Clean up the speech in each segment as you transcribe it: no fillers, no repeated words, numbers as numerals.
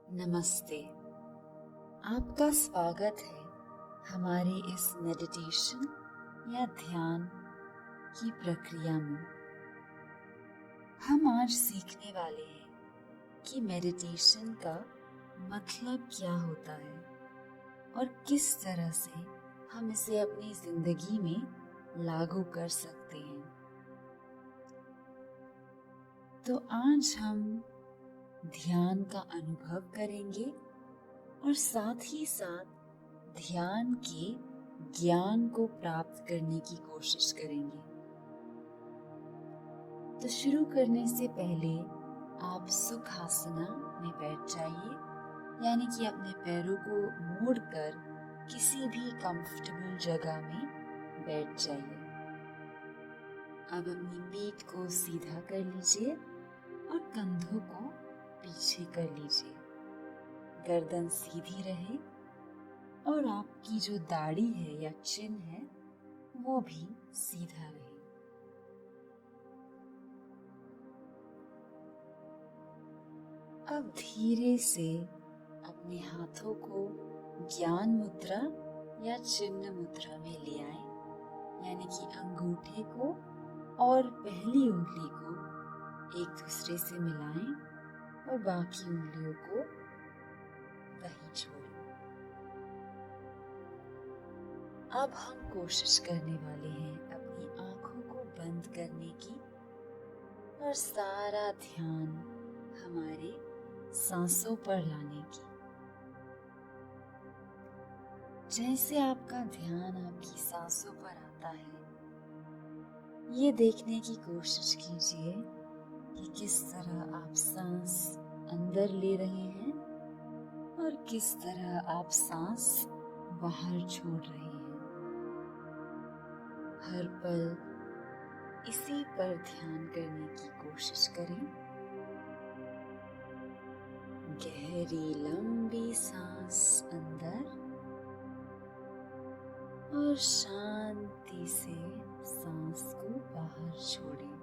नमस्ते। आपका स्वागत है हमारे इस मेडिटेशन या ध्यान की प्रक्रिया में। हम आज सीखने वाले हैं कि मेडिटेशन का मतलब क्या होता है और किस तरह से हम इसे अपनी जिंदगी में लागू कर सकते हैं। तो आज हम ध्यान का अनुभव करेंगे और साथ ही साथ ध्यान के ज्ञान को प्राप्त करने की कोशिश करेंगे। तो शुरू करने से पहले आप सुखासना में बैठ जाइए, यानी कि अपने पैरों को मोड़कर किसी भी कंफर्टेबल जगह में बैठ जाइए। अब अपनी पीठ को सीधा कर लीजिए और कंधों को पीछे कर लीजिए। गर्दन सीधी रहे और आपकी जो दाढ़ी है या चिन है वो भी सीधा रहे। अब धीरे से अपने हाथों को ज्ञान मुद्रा या चिन्ह मुद्रा में ले आए, यानी कि अंगूठे को और पहली उंगली को एक दूसरे से मिलाएं और बाकी उंगलियों को वहीं छोड़ें। अब हम कोशिश करने वाले हैं अपनी आंखों को बंद करने की और सारा ध्यान हमारे सांसों पर लाने की। जैसे आपका ध्यान आपकी सांसों पर आता है, ये देखने की कोशिश कीजिए कि किस तरह आप सांस अंदर ले रहे हैं और किस तरह आप सांस बाहर छोड़ रहे हैं। हर पल इसी पर ध्यान करने की कोशिश करें। गहरी लंबी सांस अंदर और शांति से सांस को बाहर छोड़ें।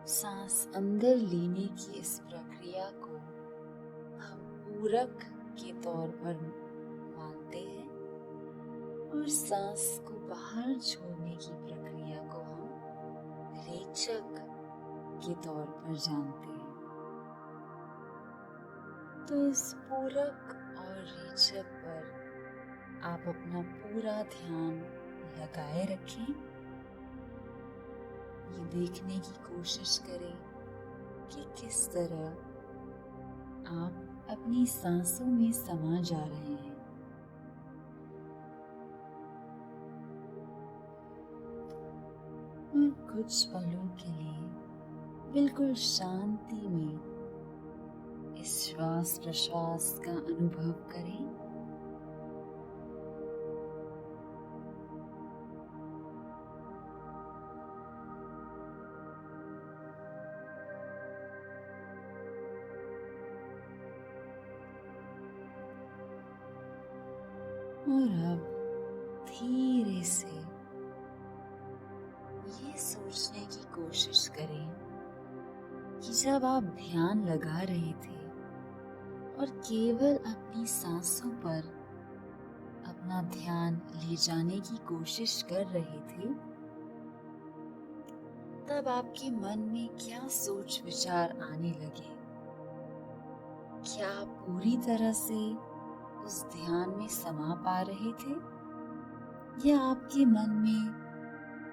सांस अंदर लेने की इस प्रक्रिया को हम पूरक के तौर पर मानते हैं और सांस को बाहर छोड़ने की प्रक्रिया को हम रेचक के तौर पर जानते हैं। तो इस पूरक और रेचक पर आप अपना पूरा ध्यान लगाए रखें। ये देखने की कोशिश करें कि किस तरह आप अपनी सांसों में समा जा रहे हैं। और कुछ पलों के लिए बिल्कुल शांति में इस श्वास प्रश्वास का अनुभव करें। और अब धीरे से ये सोचने की कोशिश करें कि जब आप ध्यान लगा रहे थे और केवल अपनी सांसों पर अपना ध्यान ले जाने की कोशिश कर रहे थे, तब आपके मन में क्या सोच विचार आने लगे? क्या आप पूरी तरह से उस ध्यान में समा पा रहे थे या आपके मन में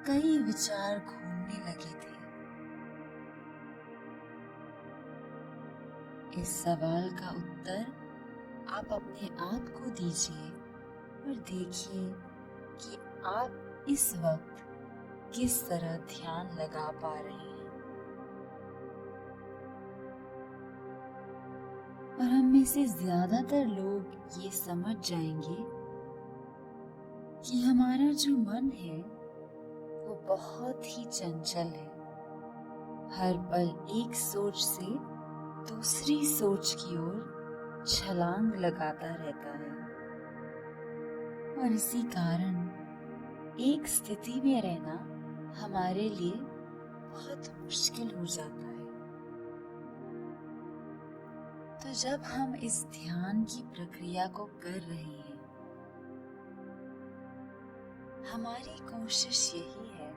कई विचार घूमने लगे थे? इस सवाल का उत्तर आप अपने आप को दीजिए और देखिए कि आप इस वक्त किस तरह ध्यान लगा पा रहे हैं। और हम में से ज्यादातर लोग ये समझ जाएंगे कि हमारा जो मन है वो बहुत ही चंचल है। हर पल एक सोच से दूसरी सोच की ओर छलांग लगाता रहता है और इसी कारण एक स्थिति में रहना हमारे लिए बहुत मुश्किल हो जाता है। तो जब हम इस ध्यान की प्रक्रिया को कर रहे हैं, हमारी कोशिश यही है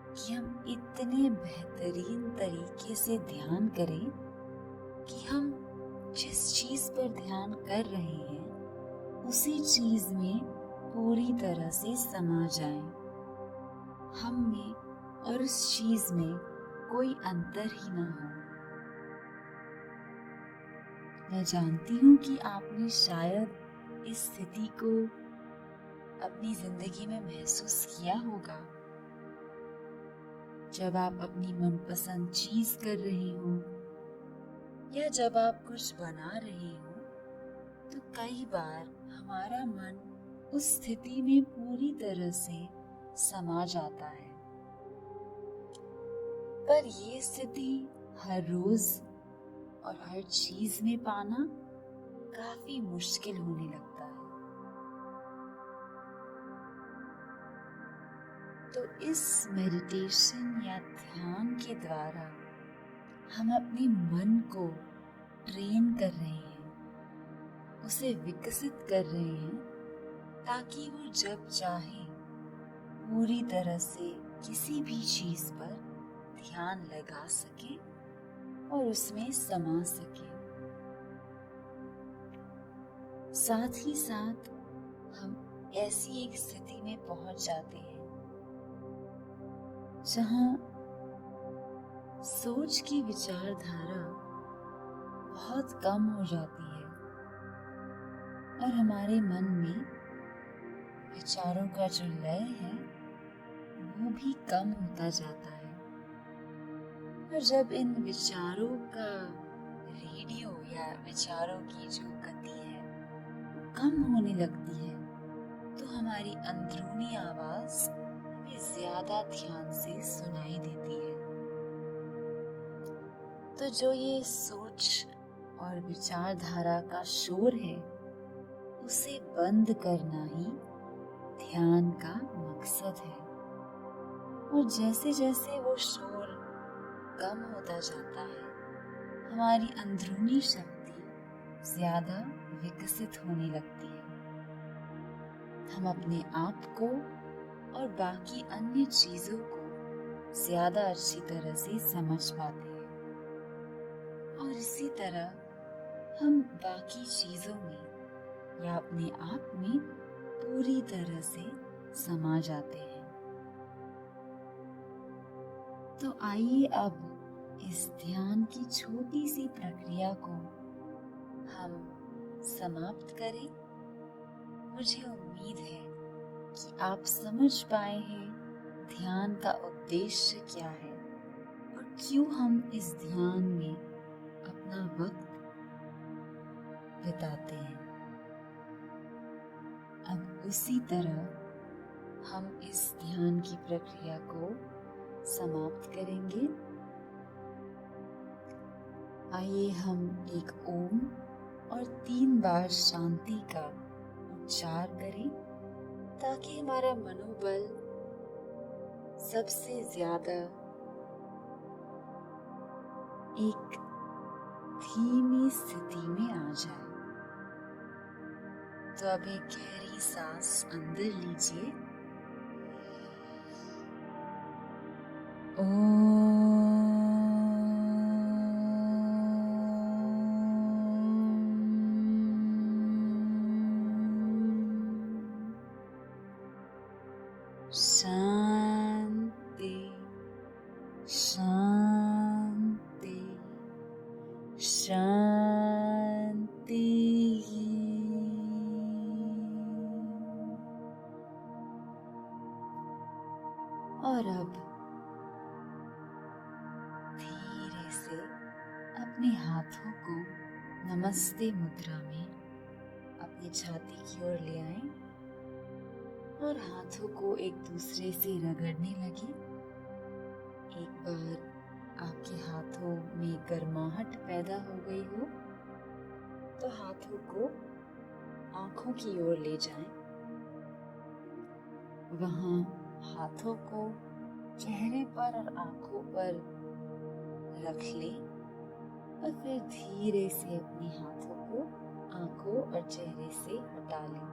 कि हम इतने बेहतरीन तरीके से ध्यान करें कि हम जिस चीज पर ध्यान कर रहे हैं उसी चीज में पूरी तरह से समा जाएं। हम में और उस चीज में कोई अंतर ही ना हो। मैं जानती हूँ कि आपने शायद इस स्थिति को अपनी जिंदगी में महसूस किया होगा। जब आप अपनी मनपसंद चीज कर रहे हो या जब आप कुछ बना रहे हो, तो कई बार हमारा मन उस स्थिति में पूरी तरह से समा जाता है। पर ये स्थिति हर रोज और हर चीज में पाना काफी मुश्किल होने लगता है। तो इस मेडिटेशन या ध्यान के द्वारा हम अपने मन को ट्रेन कर रहे हैं, उसे विकसित कर रहे हैं, ताकि वो जब चाहे पूरी तरह से किसी भी चीज पर ध्यान लगा सके और उसमें समा सके। साथ ही साथ हम ऐसी एक स्थिति में पहुंच जाते हैं जहां सोच की विचारधारा बहुत कम हो जाती है और हमारे मन में विचारों का जो लय है वो भी कम होता जाता है। और जब इन विचारों का रेडियो या विचारों की जो गति है वो कम होने लगती है, तो हमारी अंदरूनी आवाज हमें ज्यादा ध्यान से सुनाई देती है। तो जो ये सोच और विचारधारा का शोर है, उसे बंद करना ही ध्यान का मकसद है। और जैसे जैसे वो शोर कम होता जाता है, हमारी अंदरूनी शक्ति ज्यादा विकसित होने लगती है। हम अपने आप को और बाकी अन्य चीजों को ज्यादा अच्छी तरह से समझ पाते हैं और इसी तरह हम बाकी चीजों में या अपने आप में पूरी तरह से समा जाते हैं। तो आइए अब इस ध्यान की छोटी सी प्रक्रिया को हम समाप्त करें। मुझे उम्मीद है कि आप समझ पाए हैं ध्यान का उद्देश्य क्या है और क्यों हम इस ध्यान में अपना वक्त बिताते हैं। अब उसी तरह हम इस ध्यान की प्रक्रिया को समाप्त करेंगे। आइए हम एक ओम और 3 बार शांति का उच्चार करें, ताकि हमारा मनोबल सबसे ज्यादा एक धीमी स्थिति में आ जाए। तो अब एक गहरी सांस अंदर लीजिए। शांति शांति शांति। और अब धीरे से अपने हाथों को नमस्ते मुद्रा में अपनी छाती की ओर ले आएं और हाथों को एक दूसरे से रगड़ने लगे। एक बार आपके हाथों में गर्माहट पैदा हो गई हो तो हाथों को आंखों की ओर ले जाएं। वहां हाथों को चेहरे पर और आंखों पर रख लें और फिर धीरे से अपने हाथों को आंखों और चेहरे से हटा लें।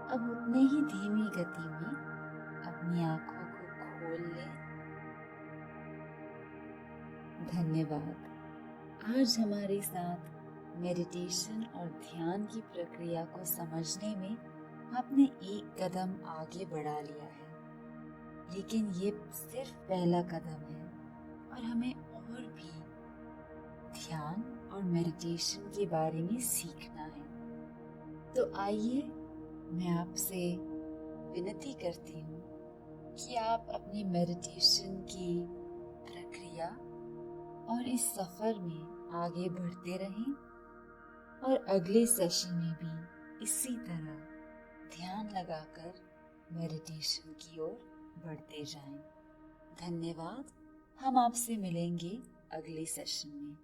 अब उतने ही धीमी गति में अपनी आंखों को खोल लें। धन्यवाद। आज हमारे साथ मेडिटेशन और ध्यान की प्रक्रिया को समझने में आपने एक कदम आगे बढ़ा लिया है, लेकिन ये सिर्फ पहला कदम है और हमें और भी ध्यान और मेडिटेशन के बारे में सीखना है। तो आइए मैं आपसे विनती करती हूँ कि आप अपनी मेडिटेशन की प्रक्रिया और इस सफ़र में आगे बढ़ते रहें और अगले सेशन में भी इसी तरह ध्यान लगाकर मेडिटेशन की ओर बढ़ते जाएं। धन्यवाद। हम आपसे मिलेंगे अगले सेशन में।